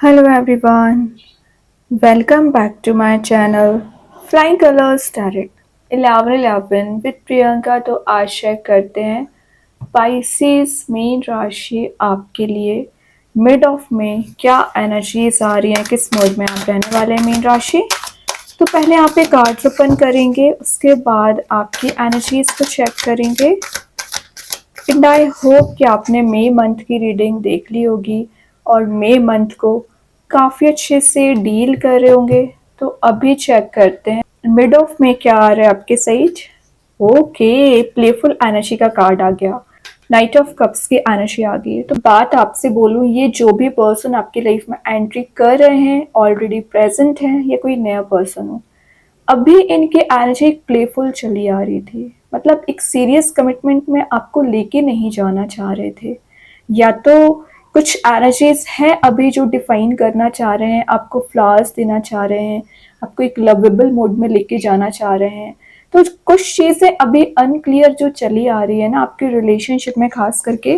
Hello everyone, welcome back to my channel Flying Colors Tarot 1111 with Priyanka. तो आज check करते हैं पाइसेस मीन राशि आपके लिए मिड ऑफ में क्या एनर्जीज आ रही हैं, किस मोड में आप रहने वाले हैं मीन राशि। तो पहले यहाँ पे कार्ड्स ओपन करेंगे, उसके बाद आपकी एनर्जीज को चेक करेंगे। एंड आई होप कि आपने मई मंथ की रीडिंग देख ली होगी और मई मंथ को काफ़ी अच्छे से डील कर रहे होंगे। तो अभी चेक करते हैं मिड ऑफ में क्या आ रहा है आपके साइड। ओके, प्लेफुल एनर्जी का कार्ड आ गया, नाइट ऑफ कप्स की एनर्जी आ गई है। तो बात आपसे बोलूं, ये जो भी पर्सन आपकी लाइफ में एंट्री कर रहे हैं ऑलरेडी प्रेजेंट हैं या कोई नया पर्सन हो, अभी इनकी एनर्जी एक प्लेफुल चली आ रही थी। मतलब एक सीरियस कमिटमेंट में आपको लेके नहीं जाना चाह रहे थे, या तो कुछ एनर्जीज हैं अभी जो डिफाइन करना चाह रहे हैं, आपको फ्लावर्स देना चाह रहे हैं, आपको एक लवेबल मोड में लेके जाना चाह रहे हैं। तो कुछ चीज़ें अभी अनक्लियर जो चली आ रही है ना आपके रिलेशनशिप में, खास करके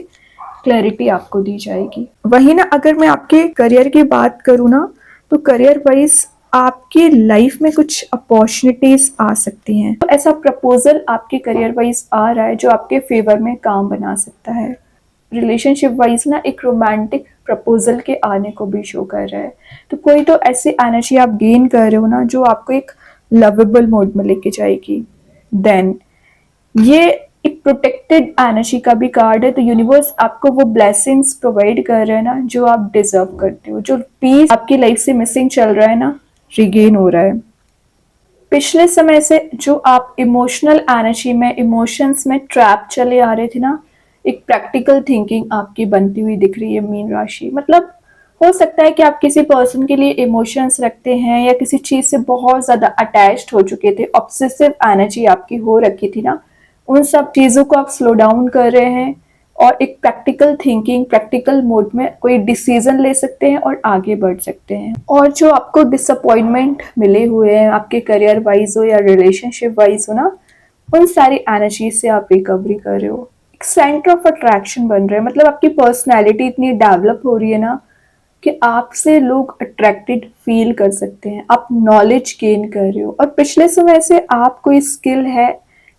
क्लैरिटी आपको दी जाएगी। वही ना, अगर मैं आपके करियर की बात करूँ ना, तो करियर वाइज आपकी लाइफ में कुछ अपॉर्चुनिटीज आ सकती हैं। तो ऐसा प्रपोजल आपके करियर वाइज आ रहा है जो आपके फेवर में काम बना सकता है। रिलेशनशिप वाइज ना एक रोमांटिक प्रपोजल के आने को भी शो कर रहा है। तो कोई तो ऐसी एनर्जी आप गेन कर रहे हो ना जो आपको एक लवेबल मोड में लेके जाएगी। देन ये एक प्रोटेक्टेड एनर्जी का भी कार्ड है। तो यूनिवर्स आपको वो ब्लेसिंग्स प्रोवाइड कर रहा है ना जो आप डिजर्व करते हो। जो पीस आपकी लाइफ से मिसिंग चल रहा है ना, रिगेन हो रहा है। पिछले समय से जो आप इमोशनल एनर्जी में, इमोशंस में ट्रैप चले आ रहे थे ना, एक प्रैक्टिकल थिंकिंग आपकी बनती हुई दिख रही है मीन राशि। मतलब हो सकता है कि आप किसी पर्सन के लिए इमोशंस रखते हैं या किसी चीज से बहुत ज्यादा अटैच्ड हो चुके थे, ऑब्सेसिव एनर्जी आपकी हो रखी थी ना, उन सब चीजों को आप स्लो डाउन कर रहे हैं और एक प्रैक्टिकल थिंकिंग, प्रैक्टिकल मोड में कोई डिसीजन ले सकते हैं और आगे बढ़ सकते हैं। और जो आपको डिसअपॉइंटमेंट मिले हुए हैं आपके करियर वाइज हो या रिलेशनशिप वाइज हो ना, उन सारी एनर्जी से आप रिकवरी कर रहे हो। एक सेंटर ऑफ अट्रैक्शन बन रहे हैं। मतलब आपकी पर्सनैलिटी इतनी डेवलप हो रही है ना कि आपसे लोग अट्रैक्टेड फील कर सकते हैं। आप नॉलेज गेन कर रहे हो और पिछले समय से आप कोई स्किल है,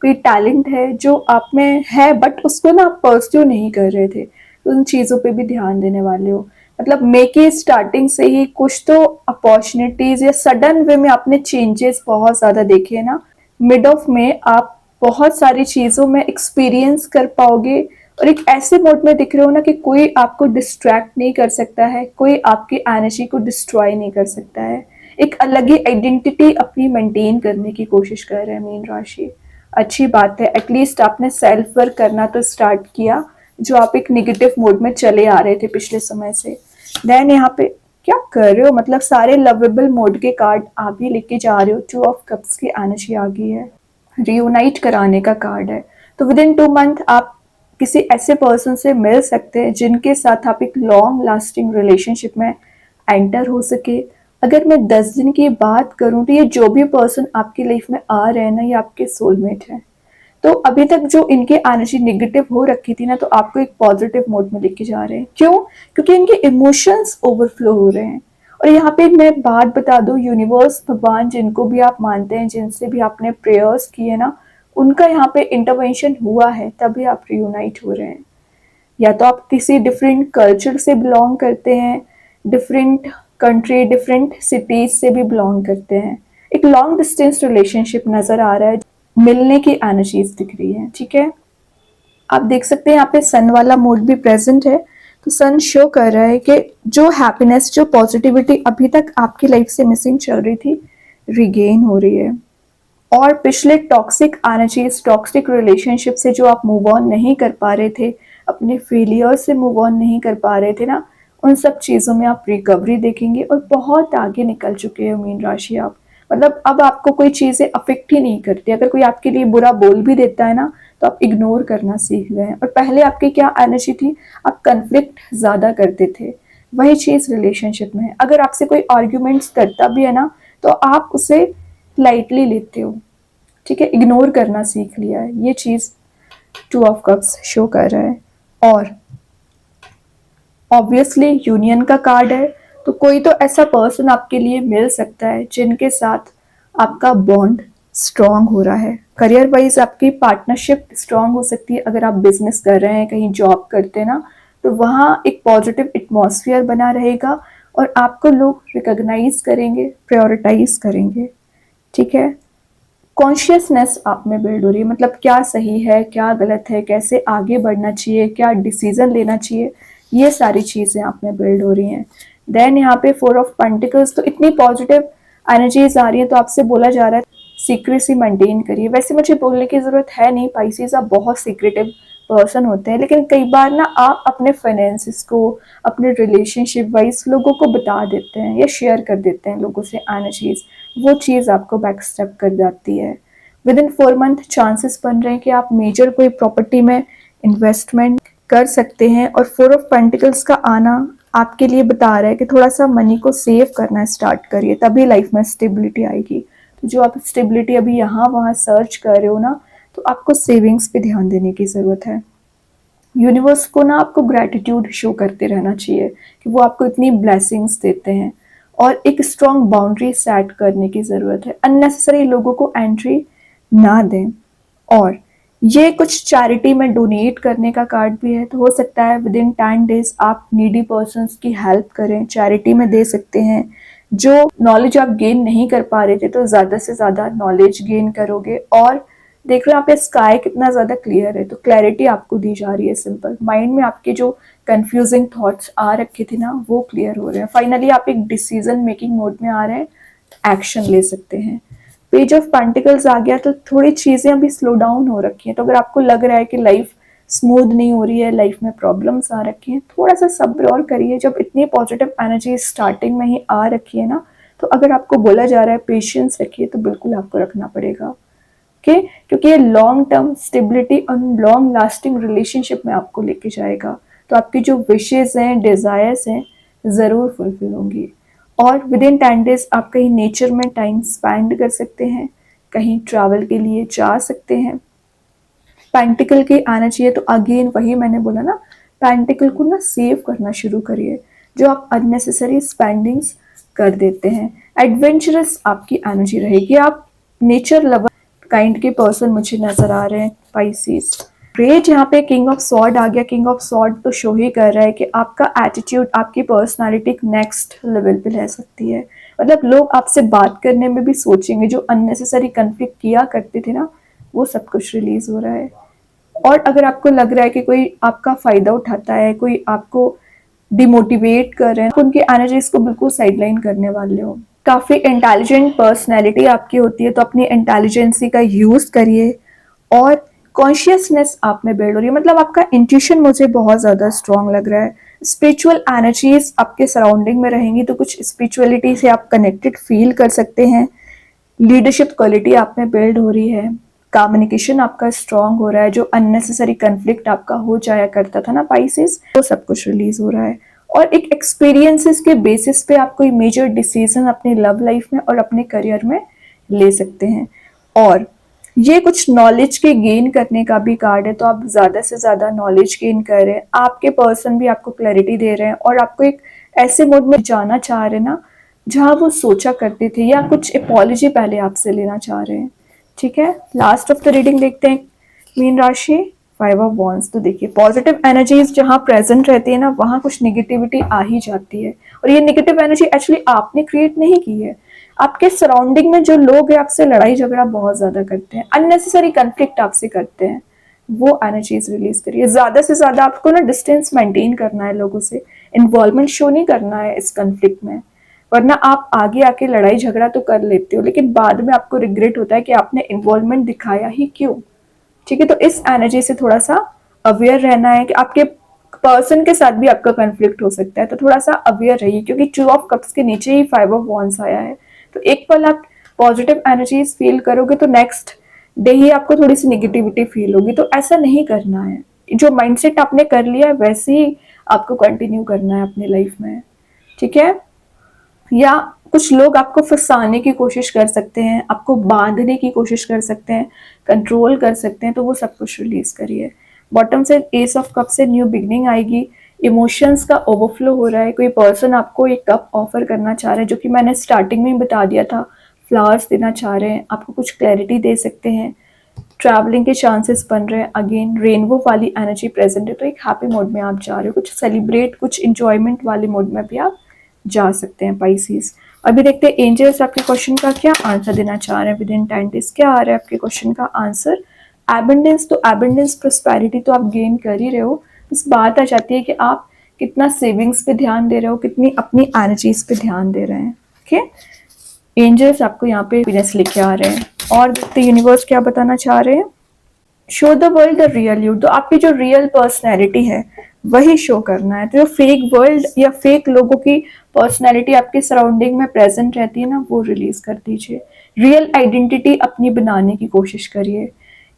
कोई टैलेंट है जो आप में है, बट उसको ना आप परस्यू नहीं कर रहे थे, तो उन चीज़ों पे भी ध्यान देने वाले हो। मतलब मे की स्टार्टिंग से ही कुछ तो अपॉर्चुनिटीज या सडन वे में आपने चेंजेस बहुत ज़्यादा देखे हैं ना। मिड ऑफ में आप बहुत सारी चीज़ों में एक्सपीरियंस कर पाओगे और एक ऐसे मोड में दिख रहे हो ना कि कोई आपको डिस्ट्रैक्ट नहीं कर सकता है, कोई आपकी एनर्जी को डिस्ट्रॉय नहीं कर सकता है। एक अलग ही आइडेंटिटी अपनी मेंटेन करने की कोशिश कर रहे हैं मीन राशि। अच्छी बात है, एटलीस्ट आपने सेल्फ वर्क करना तो स्टार्ट किया, जो आप एक निगेटिव मोड में चले आ रहे थे पिछले समय से। देन यहाँ पे क्या कर रहे हो, मतलब सारे लवेबल मोड के कार्ड आप ही लेके जा रहे हो। 2 ऑफ कप्स की एनर्जी आ गई है, रियूनाइट कराने का कार्ड है। तो विद इन 2 मंथ आप किसी ऐसे पर्सन से मिल सकते हैं जिनके साथ आप एक लॉन्ग लास्टिंग रिलेशनशिप में एंटर हो सके। अगर मैं 10 दिन की बात करूं तो ये जो भी पर्सन आपकी लाइफ में आ रहे हैं ना, ये आपके सोलमेट है। तो अभी तक जो इनकी एनर्जी निगेटिव हो रखी थी ना, तो आपको एक पॉजिटिव मोड में लेके जा रहे हैं। क्यों? क्योंकि इनके इमोशंस ओवरफ्लो हो रहे हैं। और यहाँ पे मैं बात बता दूं, यूनिवर्स, भगवान, जिनको भी आप मानते हैं, जिनसे भी आपने प्रेयर्स किए ना, उनका यहाँ पे इंटरवेंशन हुआ है, तभी आप रियूनाइट हो रहे हैं। या तो आप किसी डिफरेंट कल्चर से बिलोंग करते हैं, डिफरेंट कंट्री, डिफरेंट सिटीज से भी बिलोंग करते हैं। एक लॉन्ग डिस्टेंस रिलेशनशिप नजर आ रहा है, मिलने की एनर्जीज दिख रही है। ठीक है, आप देख सकते हैं यहाँ पे सन वाला मोड भी प्रेजेंट है। तो सन शो कर रहा है कि जो हैप्पीनेस, जो पॉजिटिविटी अभी तक आपकी लाइफ से मिसिंग चल रही थी, रिगेन हो रही है। और पिछले टॉक्सिक एनर्जीज, टॉक्सिक रिलेशनशिप से जो आप मूव ऑन नहीं कर पा रहे थे, अपने फेलियर से मूव ऑन नहीं कर पा रहे थे ना, उन सब चीज़ों में आप रिकवरी देखेंगे और बहुत आगे निकल चुके हैं मीन राशि आप। मतलब अब आपको कोई चीज़ें अफेक्ट ही नहीं करती। अगर कोई आपके लिए बुरा बोल भी देता है ना, तो आप इग्नोर करना सीख गए हैं। और पहले आपकी क्या एनर्जी थी, आप कन्फ्लिक्ट ज़्यादा करते थे। वही चीज़ रिलेशनशिप में है। अगर आपसे कोई आर्ग्यूमेंट्स करता भी है ना, तो आप उसे लाइटली लेते हो। ठीक है, इग्नोर करना सीख लिया है। ये चीज़ 2 ऑफ कप्स शो कर रहा है। और ऑब्वियसली यूनियन का कार्ड है, तो कोई तो ऐसा पर्सन आपके लिए मिल सकता है जिनके साथ आपका बॉन्ड स्ट्रांग हो रहा है। करियर वाइज आपकी पार्टनरशिप स्ट्रांग हो सकती है। अगर आप बिजनेस कर रहे हैं, कहीं जॉब करते हैं ना, तो वहाँ एक पॉजिटिव एटमॉस्फेयर बना रहेगा और आपको लोग रिकॉग्नाइज करेंगे, प्रायोरिटाइज करेंगे। ठीक है, कॉन्शियसनेस आप में बिल्ड हो रही है, मतलब क्या सही है, क्या गलत है, कैसे आगे बढ़ना चाहिए, क्या डिसीजन लेना चाहिए, ये सारी चीज़ें आप में बिल्ड हो रही हैं। देन यहाँ पे 4 ऑफ पेंटिकल्स, तो इतनी पॉजिटिव एनर्जीज आ रही है, तो आपसे बोला जा रहा है सीक्रेसी मेंटेन करिए। वैसे मुझे बोलने की ज़रूरत है नहीं, पाइसेस आप बहुत सीक्रेटिव पर्सन होते हैं, लेकिन कई बार ना आप अपने फाइनेंसिस को, अपने रिलेशनशिप वाइज लोगों को बता देते हैं या शेयर कर देते हैं लोगों से एनर्जीज, वो चीज़ आपको बैक स्टेप कर जाती है। विद इन 4 मंथ चांसेस बन रहे हैं कि आप मेजर कोई प्रॉपर्टी में इन्वेस्टमेंट कर सकते हैं। और 4 ऑफ पेंटिकल्स का आना आपके लिए बता रहा है कि थोड़ा सा मनी को सेव करना स्टार्ट करिए, तभी लाइफ में स्टेबिलिटी आएगी। तो जो आप स्टेबिलिटी अभी यहाँ वहाँ सर्च कर रहे हो ना, तो आपको सेविंग्स पे ध्यान देने की ज़रूरत है। यूनिवर्स को ना आपको ग्रैटिट्यूड शो करते रहना चाहिए कि वो आपको इतनी ब्लेसिंग्स देते हैं। और एक स्ट्रॉन्ग बाउंड्री सेट करने की ज़रूरत है, अननेसेसरी लोगों को एंट्री ना दें। और ये कुछ चैरिटी में डोनेट करने का कार्ड भी है, तो हो सकता है विद इन 10 डेज आप नीडी पर्सन्स की हेल्प करें, चैरिटी में दे सकते हैं। जो नॉलेज आप गेन नहीं कर पा रहे थे, तो ज़्यादा से ज़्यादा नॉलेज गेन करोगे। और देख रहे हो यहाँ पे स्काई कितना ज़्यादा क्लियर है, तो क्लैरिटी आपको दी जा रही है। सिंपल माइंड में आपके जो कंफ्यूजिंग थॉट्स आ रखे थे ना, वो क्लियर हो रहे हैं। फाइनली आप एक डिसीजन मेकिंग मोड में आ रहे हैं, एक्शन ले सकते हैं। पेज ऑफ पेंटिकल्स आ गया, तो थोड़ी चीज़ें अभी स्लो डाउन हो रखी हैं। तो अगर आपको लग रहा है कि लाइफ स्मूथ नहीं हो रही है, लाइफ में प्रॉब्लम्स आ रखी हैं, थोड़ा सा सब्र और करिए। जब इतनी पॉजिटिव एनर्जी स्टार्टिंग में ही आ रखी है ना, तो अगर आपको बोला जा रहा है पेशेंस रखिए, तो बिल्कुल आपको रखना पड़ेगा। ओके, क्योंकि ये लॉन्ग टर्म स्टेबिलिटी और लॉन्ग लास्टिंग रिलेशनशिप में आपको लेके जाएगा। तो आपकी जो विशेज हैं, डिज़ायर्स हैं, ज़रूर फुलफिल होंगी। और विद इन 10 डेज आप कहीं नेचर में टाइम स्पेंड कर सकते हैं, कहीं ट्रैवल के लिए जा सकते हैं। पेंटिकल की आना चाहिए, तो अगेन वही मैंने बोला ना, पेंटिकल को ना सेव करना शुरू करिए, जो आप अननेसेसरी स्पेंडिंग्स कर देते हैं। एडवेंचरस आपकी एनर्जी रहेगी, आप नेचर लवर काइंड के पर्सन मुझे नजर आ रहे हैं पाइसेस। ग्रेट, यहाँ पे किंग ऑफ सॉर्ड आ गया। किंग ऑफ सॉर्ड तो शो ही कर रहा है कि आपका एटीट्यूड, आपकी पर्सनालिटी नेक्स्ट लेवल पे ले सकती है। मतलब लोग आपसे बात करने में भी सोचेंगे, जो अननेसेसरी कन्फ्लिक्ट किया करते थे ना, वो सब कुछ रिलीज हो रहा है। और अगर आपको लग रहा है कि कोई आपका फायदा उठाता है, कोई आपको डिमोटिवेट कर रहे हैं, तो उनकी एनर्जीज को बिल्कुल साइडलाइन करने वाले हो। काफ़ी इंटेलिजेंट पर्सनैलिटी आपकी होती है, तो अपनी इंटेलिजेंसी का यूज़ करिए। और कॉन्शियसनेस आप में बिल्ड हो रही है, मतलब आपका इंट्यूशन मुझे बहुत ज़्यादा स्ट्रांग लग रहा है। स्पिरिचुअल एनर्जीज आपके सराउंडिंग में रहेंगी, तो कुछ स्पिरिचुअलिटी से आप कनेक्टेड फील कर सकते हैं। लीडरशिप क्वालिटी आप में बिल्ड हो रही है। कम्युनिकेशन आपका स्ट्रांग हो रहा है। जो अननेसेसरी कन्फ्लिक्ट आपका हो जाया करता था ना पाइसेस, वो सब कुछ रिलीज हो रहा है। और एक एक्सपीरियंसेस के बेसिस पे आप कोई मेजर डिसीजन अपनी लव लाइफ में और अपने करियर में ले सकते हैं। और ये कुछ नॉलेज के गेन करने का भी कार्ड है, तो आप ज़्यादा से ज़्यादा नॉलेज गेन कर रहे हैं। आपके पर्सन भी आपको क्लैरिटी दे रहे हैं और आपको एक ऐसे मोड में जाना चाह रहे हैं ना, जहाँ वो सोचा करते थे, या कुछ अपॉलॉजी पहले आपसे लेना चाह रहे हैं। ठीक है, लास्ट ऑफ द रीडिंग देखते हैं मीन राशि। 5 ऑफ वॉन्ड्स, तो देखिए पॉजिटिव एनर्जीज जहाँ प्रेजेंट रहती है ना, वहाँ कुछ निगेटिविटी आ ही जाती है। और ये निगेटिव एनर्जी एक्चुअली आपने क्रिएट नहीं की है, आपके सराउंडिंग में जो लोग हैं आपसे लड़ाई झगड़ा बहुत ज्यादा करते हैं, अननेसेसरी कन्फ्लिक्ट आपसे करते हैं, वो एनर्जीज रिलीज करिए। ज्यादा से ज्यादा आपको ना डिस्टेंस मेंटेन करना है, लोगों से इन्वॉल्वमेंट शो नहीं करना है इस कन्फ्लिक्ट में। वरना आप आगे आके लड़ाई झगड़ा तो कर लेते हो, लेकिन बाद में आपको रिग्रेट होता है कि आपने इन्वॉल्वमेंट दिखाया ही क्यों। ठीक है, तो इस एनर्जी से थोड़ा सा अवेयर रहना है कि आपके पर्सन के साथ भी आपका कन्फ्लिक्ट हो सकता है, तो थोड़ा सा अवेयर रहिए। क्योंकि 2 ऑफ कप्स के नीचे ही 5 ऑफ वॉन्ड्स आया है, तो एक पल आप पॉजिटिव एनर्जीज फील करोगे, तो नेक्स्ट डे ही आपको थोड़ी सी निगेटिविटी फील होगी। तो ऐसा नहीं करना है, जो माइंडसेट आपने कर लिया है वैसे ही आपको कंटिन्यू करना है अपनी लाइफ में। ठीक है, या कुछ लोग आपको फंसाने की कोशिश कर सकते हैं, आपको बांधने की कोशिश कर सकते हैं, कंट्रोल कर सकते हैं, तो वो सब कुछ रिलीज करिए। बॉटम से एस ऑफ कप से न्यू बिगनिंग आएगी। इमोशंस का ओवरफ्लो हो रहा है, कोई पर्सन आपको एक कप ऑफर करना चाह रहा है, जो कि मैंने स्टार्टिंग में ही बता दिया था, फ्लावर्स देना चाह रहे हैं, आपको कुछ क्लैरिटी दे सकते हैं, ट्रैवलिंग के चांसेस बन रहे हैं, अगेन रेनबो वाली एनर्जी प्रेजेंट है, तो एक हैप्पी मोड में आप जा रहे हो, कुछ सेलिब्रेट, कुछ इंजॉयमेंट वाले मोड में भी आप जा सकते हैं पाइसेस। अभी देखते हैं एंजल्स आपके क्वेश्चन का क्या आंसर देना चाह रहे हैं विद इन 10 डेज। क्या आ रहा है आपके क्वेश्चन का आंसर? एबंडेंस, तो एबंडेंस प्रोस्पेरिटी तो आप गेन कर ही रहे हो, बस बात आ जाती है कि आप कितना सेविंग्स पे ध्यान दे रहे हो, कितनी अपनी एनर्जीज पे ध्यान दे रहे हैं। ओके, एंजल्स आपको यहाँ पे हैप्पीनेस लेके आ रहे हैं। और देखते यूनिवर्स क्या बताना चाह रहे हैं। Show the world the real you, तो आपकी जो रियल पर्सनैलिटी है वही शो करना है। तो जो फेक वर्ल्ड या फेक लोगों की पर्सनैलिटी आपके सराउंडिंग में प्रेजेंट रहती है ना, वो रिलीज कर दीजिए। रियल आइडेंटिटी अपनी बनाने की कोशिश करिए।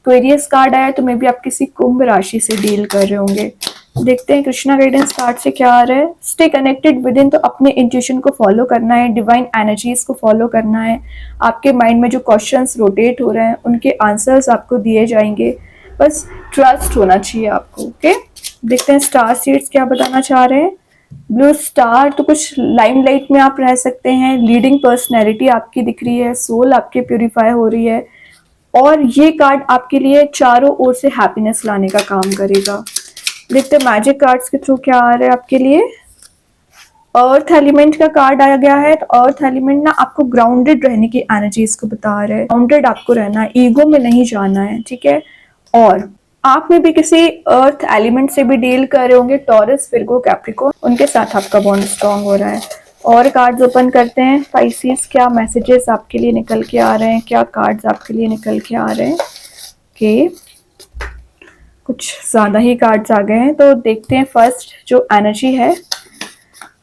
क्वेरियस कार्ड आया तो मे भी आप किसी कुंभ राशि से डील कर रहे होंगे। देखते हैं कृष्णा गाइडेंस कार्ड से क्या आ रहा है। स्टे कनेक्टेड विद इन, तो अपने इंट्यूशन को फॉलो करना है, डिवाइन एनर्जीज को फॉलो करना है। आपके माइंड में जो क्वेश्चंस रोटेट हो रहे हैं उनके आंसर्स आपको दिए जाएंगे, बस ट्रस्ट होना चाहिए आपको। ओके, देखते हैं स्टार सीड्स क्या बताना चाह रहे हैं। ब्लू स्टार, तो कुछ लाइमलाइट में आप रह सकते हैं, लीडिंग पर्सनैलिटी आपकी दिख रही है, सोल आपके प्यूरिफाई हो रही है, और ये कार्ड आपके लिए चारों ओर से हैप्पीनेस लाने का काम करेगा। देखते हैं मैजिक कार्ड्स के थ्रू क्या आ रहा है आपके लिए। अर्थ एलिमेंट का कार्ड आया गया है, तो अर्थ एलिमेंट ना आपको ग्राउंडेड रहने की एनर्जीज को बता रहा है। ग्राउंडेड आपको रहना है, ईगो में नहीं जाना है, ठीक है। और आप में भी किसी अर्थ एलिमेंट से भी डील कर रहे होंगे, टॉरस, विर्गो, कैप्रिकॉर्न, उनके साथ आपका बॉन्ड स्ट्रांग हो रहा है। और कार्ड्स ओपन करते हैं। पाइसेस, क्या मैसेजेस आपके लिए निकल के आ रहे हैं, क्या कार्ड्स आपके लिए निकल के आ रहे हैं। ओके, कुछ ज्यादा ही कार्ड्स आ गए हैं, तो देखते हैं फर्स्ट जो एनर्जी है,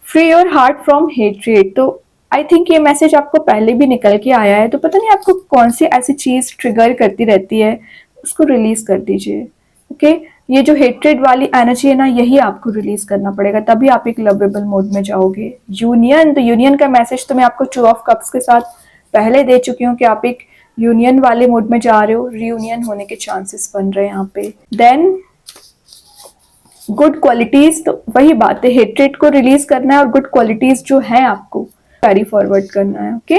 free your heart from hatred. तो आई थिंक ये मैसेज आपको पहले भी निकल के आया है, तो पता नहीं आपको कौन सी ऐसी चीज ट्रिगर करती रहती है, उसको रिलीज कर दीजिए। ओके, ये जो हेट्रेड वाली एनर्जी है ना, यही आपको रिलीज करना पड़ेगा, तभी आप एक लवेबल मोड में जाओगे। यूनियन, तो यूनियन का मैसेज तो मैं आपको 2 ऑफ कप्स के साथ पहले दे चुकी हूँ कि आप एक यूनियन वाले मोड में जा रहे हो, रियूनियन होने के चांसेस बन रहे हैं यहाँ पे। देन गुड क्वालिटीज, तो वही बात है, हेट्रेड को रिलीज करना है और गुड क्वालिटीज जो है आपको कैरी फॉरवर्ड करना है। Okay,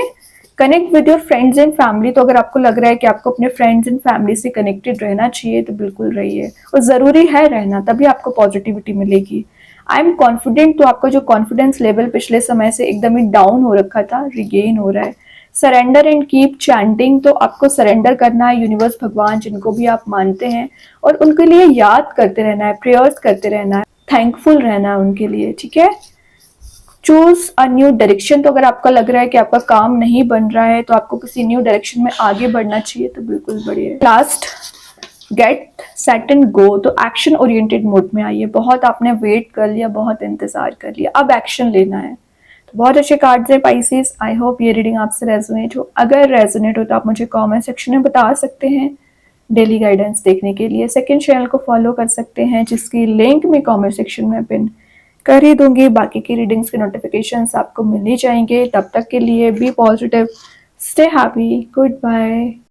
connect with your friends and family, तो अगर आपको लग रहा है कि आपको अपने फ्रेंड्स एंड फैमिली से कनेक्टेड रहना चाहिए तो बिल्कुल रहिए, और जरूरी है रहना, तभी आपको पॉजिटिविटी मिलेगी। आई एम कॉन्फिडेंट, तो आपका जो कॉन्फिडेंस लेवल पिछले समय से एकदम ही डाउन हो रखा था, रिगेन हो रहा है। सरेंडर एंड कीप चैंटिंग, तो आपको सरेंडर करना है यूनिवर्स, भगवान, जिनको भी आप मानते हैं, और उनके लिए याद करते रहना है, प्रेयर्स करते रहना है, थैंकफुल रहना है उनके लिए, ठीक है। चूज अ न्यू डायरेक्शन, तो अगर आपका लग रहा है कि आपका काम नहीं बन रहा है तो आपको किसी न्यू डायरेक्शन में आगे बढ़ना चाहिए, तो बिल्कुल बढ़िया। Last, get set and go, तो एक्शन ओरिएंटेड मोड में आइए। बहुत आपने वेट कर लिया, बहुत इंतजार कर लिया, अब एक्शन लेना है। तो बहुत अच्छे कार्ड्स है पाइसेस। आई होप ये रीडिंग आपसे रेजोनेट हो। अगर रेजोनेट हो तो आप मुझे कमेंट सेक्शन में बता सकते हैं। डेली गाइडेंस देखने के लिए सेकंड चैनल को फॉलो कर सकते हैं, जिसकी लिंक मैं कमेंट सेक्शन में पिन कर ही दूंगी। बाकी की रीडिंग्स के नोटिफिकेशंस आपको मिल ही जाएंगे। तब तक के लिए be positive, stay happy, good bye.